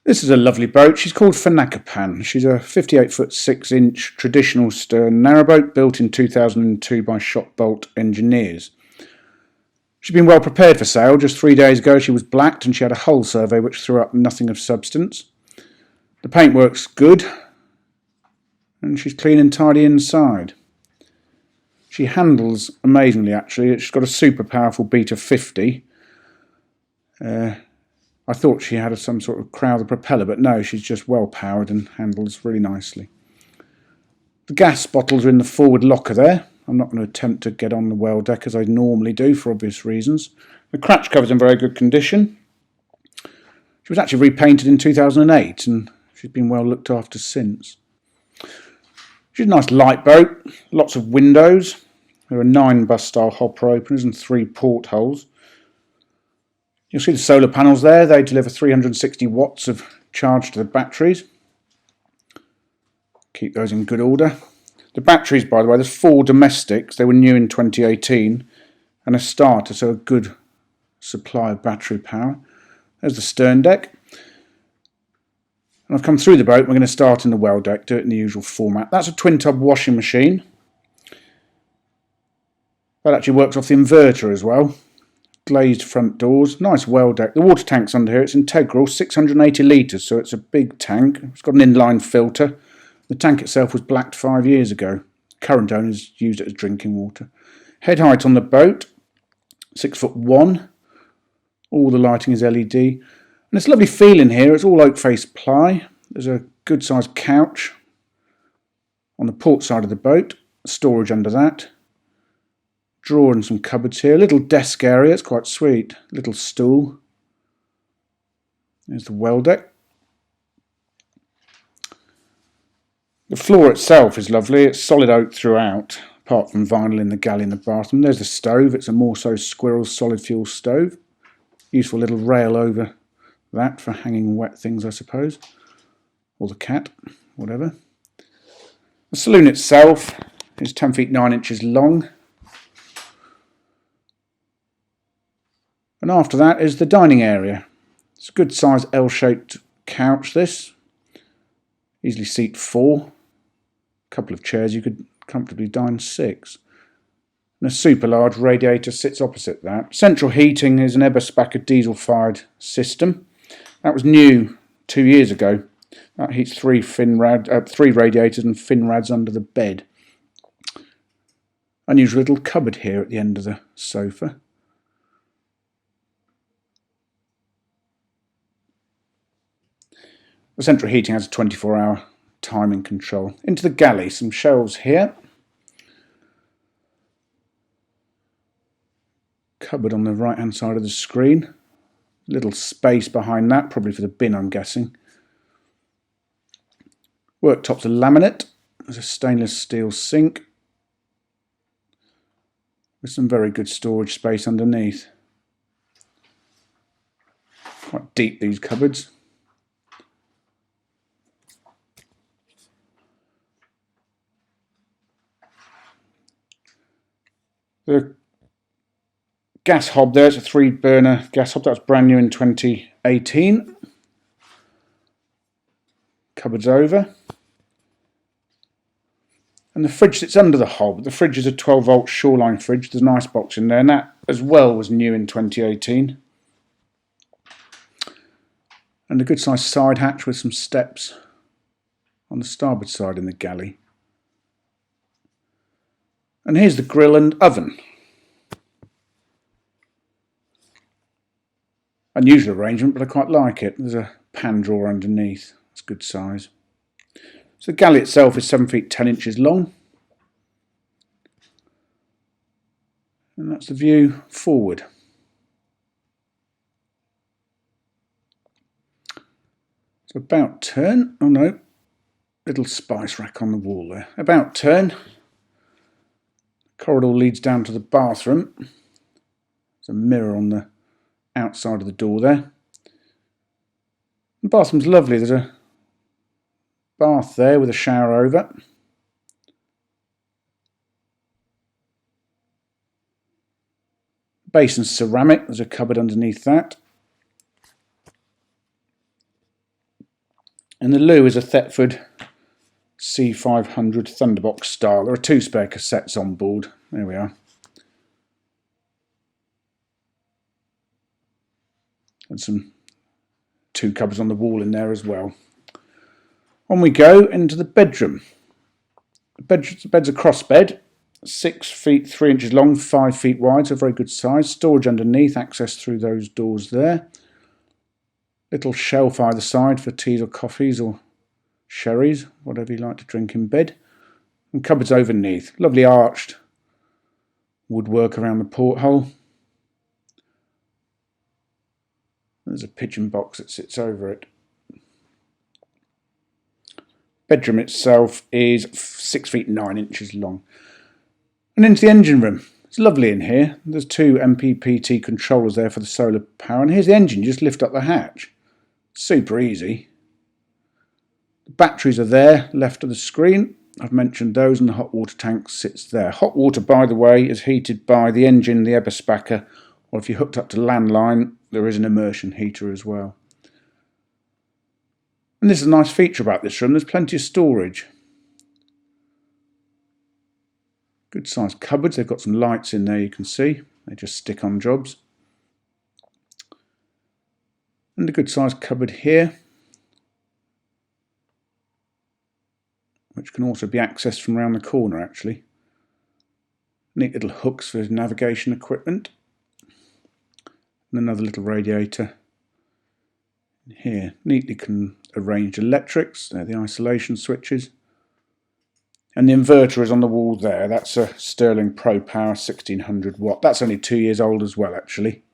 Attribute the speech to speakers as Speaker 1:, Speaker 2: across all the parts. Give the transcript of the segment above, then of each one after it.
Speaker 1: This is a lovely boat. She's called Fenakapan. She's a 58-foot 6-inch traditional stern narrowboat built in 2002 by Shotbolt engineers. She'd been well prepared for sail. Just 3 days ago she was blacked and she had a hull survey which threw up nothing of substance. The paintwork's good and she's clean and tidy inside. She handles amazingly actually. She's got a super powerful beat of 50. I thought she had some sort of Crowther propeller, but no, she's just well powered and handles really nicely. The gas bottles are in the forward locker there. I'm not going to attempt to get on the well deck as I normally do for obvious reasons. The cratch cover's in very good condition. She was actually repainted in 2008 and she's been well looked after since. She's a nice light boat, lots of windows. There are 9 bus style hopper openers and 3 portholes. You'll see the solar panels there. They deliver 360 watts of charge to the batteries. Keep those in good order. The batteries, by the way, there's 4 domestics. They were new in 2018 and a starter, so a good supply of battery power. There's the stern deck. And I've come through the boat. We're going to start in the well deck, do it in the usual format. That's a twin tub washing machine. That actually works off the inverter as well. Glazed front doors, nice well deck. The water tank's under here, it's integral, 680 litres, so it's a big tank. It's got an inline filter. The tank itself was blacked 5 years ago. Current owners used it as drinking water. Head height on the boat, 6'1". All the lighting is LED. And it's a lovely feel in here. It's all oak face ply. There's a good sized couch on the port side of the boat. Storage under that. Drawer and some cupboards here. A little desk area. It's quite sweet. Little stool. There's the well deck. The floor itself is lovely. It's solid oak throughout, apart from vinyl in the galley in the bathroom. There's the stove. It's a Morso Squirrel solid fuel stove. Useful little rail over that for hanging wet things, I suppose. Or the cat, whatever. The saloon itself is 10 feet 9 inches long. And after that is the dining area. It's a good sized L-shaped couch, this. Easily seat 4. A couple of chairs, you could comfortably dine 6. And a super large radiator sits opposite that. Central heating is an Eberspacher diesel fired system. That was new 2 years ago. That heats 3 radiators and Finrads under the bed. Unusual little cupboard here at the end of the sofa. The central heating has a 24-hour timing control. Into the galley, some shelves here. Cupboard on the right-hand side of the screen. Little space behind that, probably for the bin, I'm guessing. Worktops are laminate. There's a stainless steel sink with some very good storage space underneath. Quite deep, these cupboards. The gas hob there, it's a 3-burner gas hob. That was brand new in 2018. Cupboards over. And the fridge sits under the hob. The fridge is a 12-volt Shoreline fridge. There's an ice box in there, and that as well was new in 2018. And a good sized side hatch with some steps on the starboard side in the galley. And here's the grill and oven. Unusual arrangement, but I quite like it. There's a pan drawer underneath. It's good size. So the galley itself is 7 feet 10 inches long. And that's the view forward. So about turn. Oh no, little spice rack on the wall there. About turn. Corridor leads down to the bathroom. There's a mirror on the outside of the door there. The bathroom's lovely. There's a bath there with a shower over. Basin's ceramic. There's a cupboard underneath that. And the loo is a Thetford C500 Thunderbox style. There are 2 spare cassettes on board. There we are. And some 2 cupboards on the wall in there as well. On we go into the bedroom. The bed's a cross bed, 6 feet 3 inches long, 5 feet wide, so very good size. Storage underneath, access through those doors there. Little shelf either side for teas or coffees or sherries, whatever you like to drink in bed. And cupboards overneath. Lovely arched woodwork around the porthole. There's a pigeon box that sits over it. Bedroom itself is 6 feet 9 inches long. And into the engine room. It's lovely in here. There's 2 MPPT controllers there for the solar power. And here's the engine. You just lift up the hatch. Super easy. The batteries are there, left of the screen. I've mentioned those, and the hot water tank sits there. Hot water, by the way, is heated by the engine, the Eberspacher, or if you're hooked up to landline, there is an immersion heater as well. And this is a nice feature about this room. There's plenty of storage. Good sized cupboards. They've got some lights in there, you can see. They just stick on jobs. And a good sized cupboard here, which can also be accessed from around the corner actually. Neat little hooks for navigation equipment. And another little radiator here. Neatly arranged electrics. They're the isolation switches. And the inverter is on the wall there. That's a Sterling Pro Power 1600 watt. That's only 2 years old as well actually.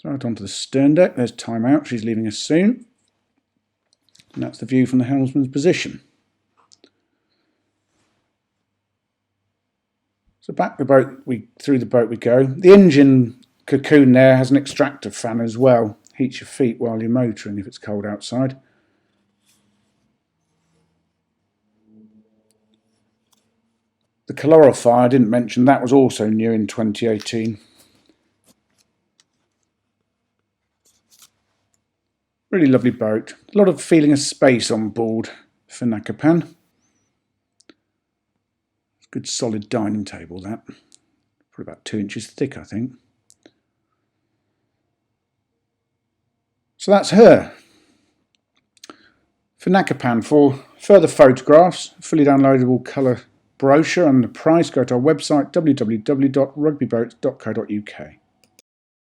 Speaker 1: Right onto the stern deck. There's Time Out. She's leaving us soon. And that's the view from the helmsman's position. So back the boat, through the boat we go. The engine cocoon there has an extractor fan as well. Heats your feet while you're motoring if it's cold outside. The calorifier, I didn't mention, that was also new in 2018. Really lovely boat. A lot of feeling of space on board Fenakapan. Good solid dining table that. Probably about 2 inches thick, I think. So that's her. Fenakapan. For further photographs, fully downloadable colour brochure and the price, go to our website www.rugbyboats.co.uk.